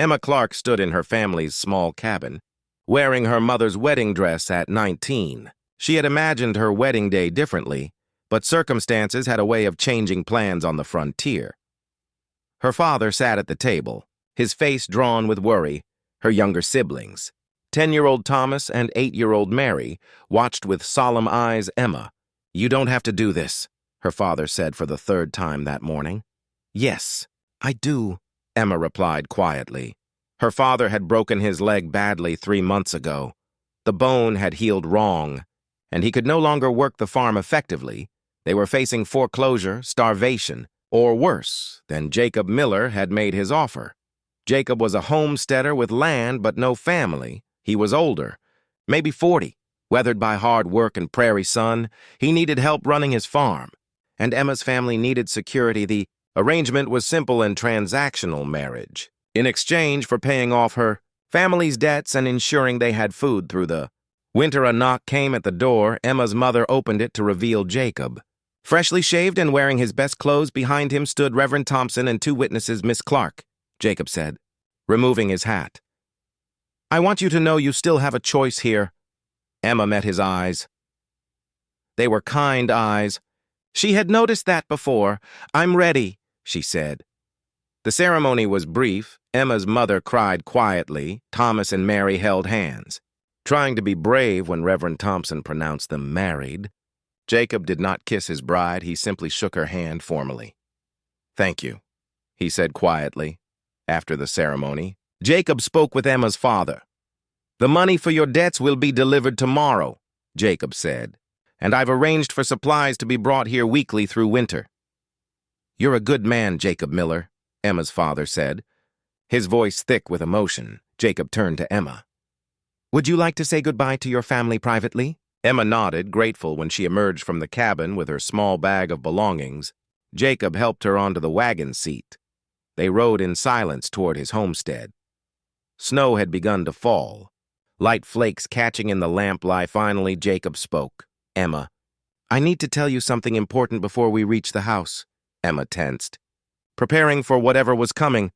Emma Clark stood in her family's small cabin, wearing her mother's wedding dress at 19. She had imagined her wedding day differently, but circumstances had a way of changing plans on the frontier. Her father sat at the table, his face drawn with worry. Her younger siblings, 10-year-old Thomas and 8-year-old Mary, watched with solemn eyes Emma. "You don't have to do this," her father said for the third time that morning. "Yes, I do," Emma replied quietly. Her father had broken his leg badly 3 months ago. The bone had healed wrong, and he could no longer work the farm effectively. They were facing foreclosure, starvation, or worse than Jacob Miller had made his offer. Jacob was a homesteader with land but no family. He was older, maybe 40, weathered by hard work and prairie sun. He needed help running his farm, and Emma's family needed security. The arrangement was simple and transactional marriage. In exchange for paying off her family's debts and ensuring they had food through the winter, a knock came at the door. Emma's mother opened it to reveal Jacob. Freshly shaved and wearing his best clothes, behind him stood Reverend Thompson and 2 witnesses. "Miss Clark," Jacob said, removing his hat, "I want you to know you still have a choice here." Emma met his eyes. They were kind eyes. She had noticed that before. "I'm ready," she said. The ceremony was brief. Emma's mother cried quietly. Thomas and Mary held hands, trying to be brave when Reverend Thompson pronounced them married. Jacob did not kiss his bride. He simply shook her hand formally. "Thank you," he said quietly. After the ceremony, Jacob spoke with Emma's father. "The money for your debts will be delivered tomorrow," Jacob said, "and I've arranged for supplies to be brought here weekly through winter." "You're a good man, Jacob Miller," Emma's father said, his voice thick with emotion. Jacob turned to Emma. "Would you like to say goodbye to your family privately?" Emma nodded, grateful when she emerged from the cabin with her small bag of belongings. Jacob helped her onto the wagon seat. They rode in silence toward his homestead. Snow had begun to fall, light flakes catching in the lamplight. Finally, Jacob spoke. "Emma, I need to tell you something important before we reach the house." Emma tensed, preparing for whatever was coming.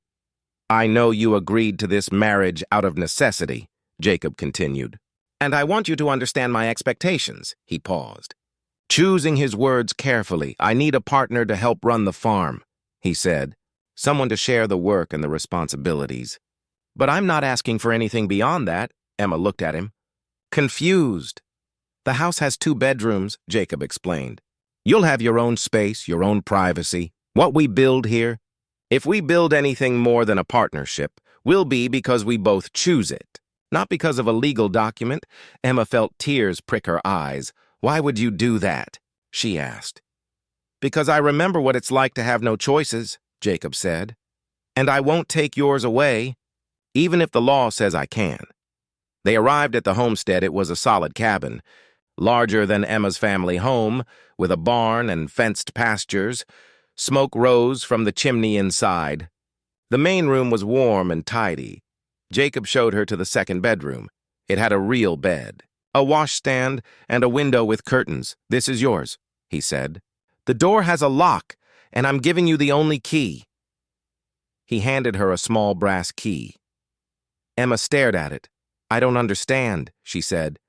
"I know you agreed to this marriage out of necessity," Jacob continued. "And I want you to understand my expectations." He paused, choosing his words carefully. "I need a partner to help run the farm," he said, "someone to share the work and the responsibilities." "But I'm not asking for anything beyond that." Emma looked at him, confused. "The house has 2 bedrooms, Jacob explained. "You'll have your own space, your own privacy. What we build here, if we build anything more than a partnership, will be because we both choose it, not because of a legal document." Emma felt tears prick her eyes. "Why would you do that?" she asked. "Because I remember what it's like to have no choices," Jacob said. "And I won't take yours away, even if the law says I can." They arrived at the homestead. It was a solid cabin, larger than Emma's family home, with a barn and fenced pastures. Smoke rose from the chimney inside. The main room was warm and tidy. Jacob showed her to the 2nd bedroom. It had a real bed, a washstand, and a window with curtains. "This is yours," he said. "The door has a lock, and I'm giving you the only key." He handed her a small brass key. Emma stared at it. "I don't understand," she said.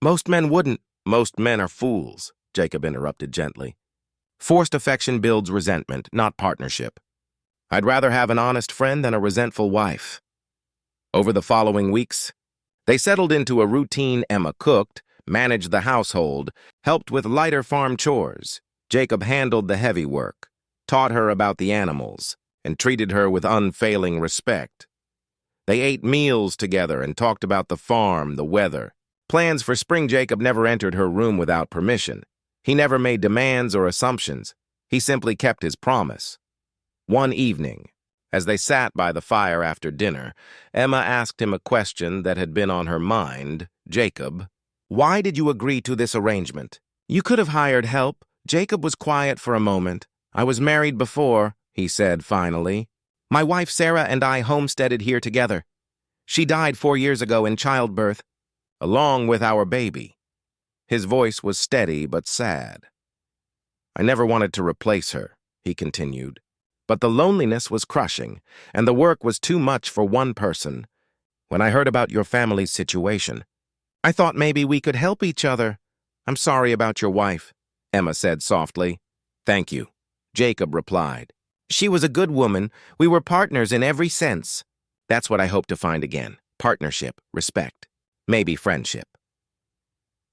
"Most men wouldn't." "Most men are fools," Jacob interrupted gently. "Forced affection builds resentment, not partnership. I'd rather have an honest friend than a resentful wife." Over the following weeks, they settled into a routine. Emma cooked, managed the household, helped with lighter farm chores. Jacob handled the heavy work, taught her about the animals, and treated her with unfailing respect. They ate meals together and talked about the farm, the weather. Plans for spring. Jacob never entered her room without permission. He never made demands or assumptions. He simply kept his promise. One evening, as they sat by the fire after dinner, Emma asked him a question that had been on her mind. "Jacob, why did you agree to this arrangement?" "You could have hired help." Jacob was quiet for a moment. "I was married before," he said finally. "My wife Sarah and I homesteaded here together. She died 4 years ago in childbirth, along with our baby." His voice was steady but sad. "I never wanted to replace her," he continued. But the loneliness was crushing, and the work was too much for one person. When I heard about your family's situation, I thought maybe we could help each other. I'm sorry about your wife, Emma said softly. Thank you, Jacob replied. She was a good woman. We were partners in every sense. That's what I hope to find again. Partnership, respect, maybe friendship.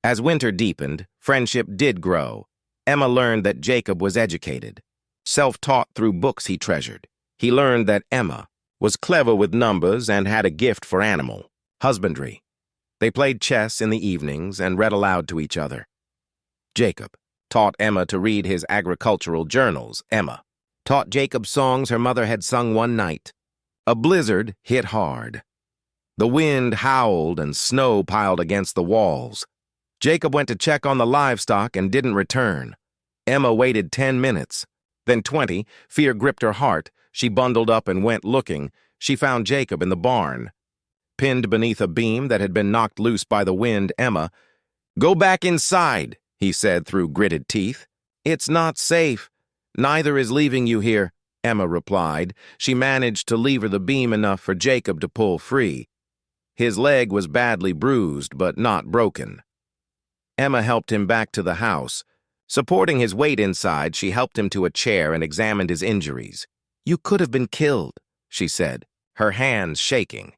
As winter deepened, friendship did grow. Emma learned that Jacob was educated, self-taught through books he treasured. He learned that Emma was clever with numbers and had a gift for animal husbandry. They played chess in the evenings and read aloud to each other. Jacob taught Emma to read his agricultural journals. Emma taught Jacob songs her mother had sung one night. A blizzard hit hard. The wind howled and snow piled against the walls. Jacob went to check on the livestock and didn't return. Emma waited 10 minutes. Then 20, fear gripped her heart. She bundled up and went looking. She found Jacob in the barn. Pinned beneath a beam that had been knocked loose by the wind, Emma, "Go back inside," he said through gritted teeth. "It's not safe. Neither is leaving you here," Emma replied. She managed to lever the beam enough for Jacob to pull free. His leg was badly bruised, but not broken. Emma helped him back to the house. Supporting his weight inside, she helped him to a chair and examined his injuries. "You could have been killed," she said, her hands shaking.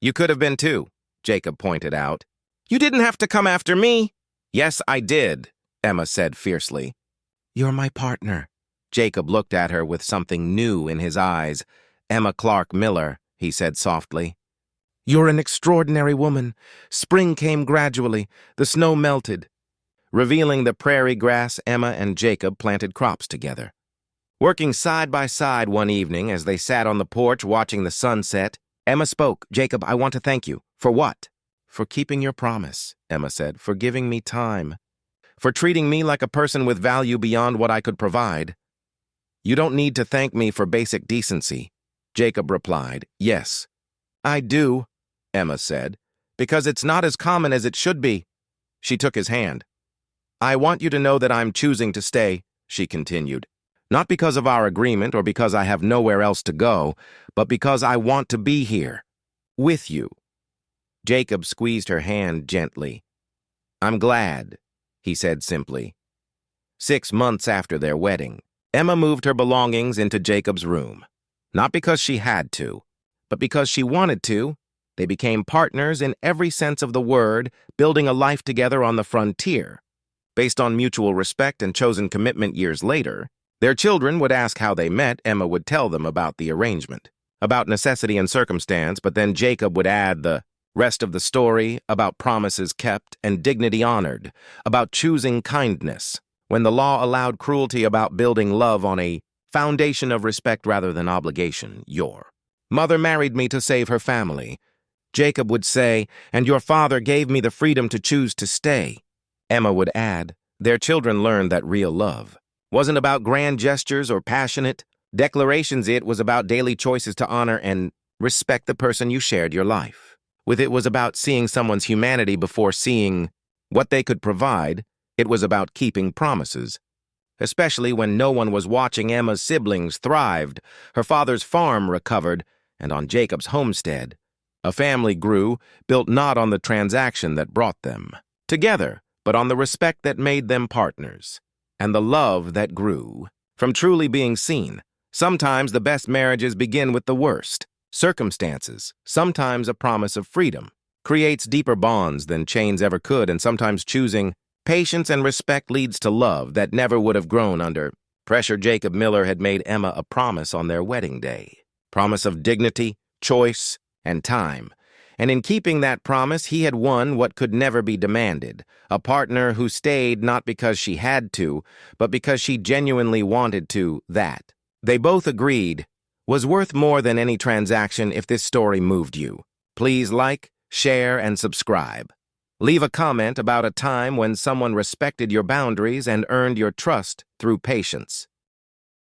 "You could have been too," Jacob pointed out. "You didn't have to come after me." "Yes, I did," Emma said fiercely. "You're my partner." Jacob looked at her with something new in his eyes. "Emma Clark Miller," he said softly. "You're an extraordinary woman. Spring came gradually. The snow melted." Revealing the prairie grass, Emma and Jacob planted crops together. Working side by side one evening as they sat on the porch watching the sunset, Emma spoke. "Jacob, I want to thank you." "For what?" "For keeping your promise," Emma said. "For giving me time. For treating me like a person with value beyond what I could provide." "You don't need to thank me for basic decency," Jacob replied. "Yes, I do," Emma said, "because it's not as common as it should be." She took his hand. "I want you to know that I'm choosing to stay," she continued. "Not because of our agreement or because I have nowhere else to go, but because I want to be here, with you." Jacob squeezed her hand gently. "I'm glad," he said simply. 6 months after their wedding, Emma moved her belongings into Jacob's room. Not because she had to, but because she wanted to. They became partners in every sense of the word, building a life together on the frontier. Based on mutual respect and chosen commitment years later, their children would ask how they met. Emma would tell them about the arrangement, about necessity and circumstance, but then Jacob would add the rest of the story, about promises kept and dignity honored, about choosing kindness when the law allowed cruelty, about building love on a foundation of respect rather than obligation. "Your mother married me to save her family," Jacob would say, "and your father gave me the freedom to choose to stay." Emma would add, their children learned that real love wasn't about grand gestures or passionate declarations. It was about daily choices to honor and respect the person you shared your life with. It was about seeing someone's humanity before seeing what they could provide. It was about keeping promises, especially when no one was watching. Emma's siblings thrived, her father's farm recovered, and on Jacob's homestead, a family grew, built not on the transaction that brought them together, but on the respect that made them partners, and the love that grew from truly being seen. Sometimes the best marriages begin with the worst circumstances. Sometimes a promise of freedom creates deeper bonds than chains ever could, and sometimes choosing patience and respect leads to love that never would have grown under pressure. Jacob Miller had made Emma a promise on their wedding day, promise of dignity, choice, and time. And in keeping that promise, he had won what could never be demanded, a partner who stayed not because she had to, but because she genuinely wanted to. That, they both agreed, was worth more than any transaction. If this story moved you, please like, share, and subscribe. Leave a comment about a time when someone respected your boundaries and earned your trust through patience.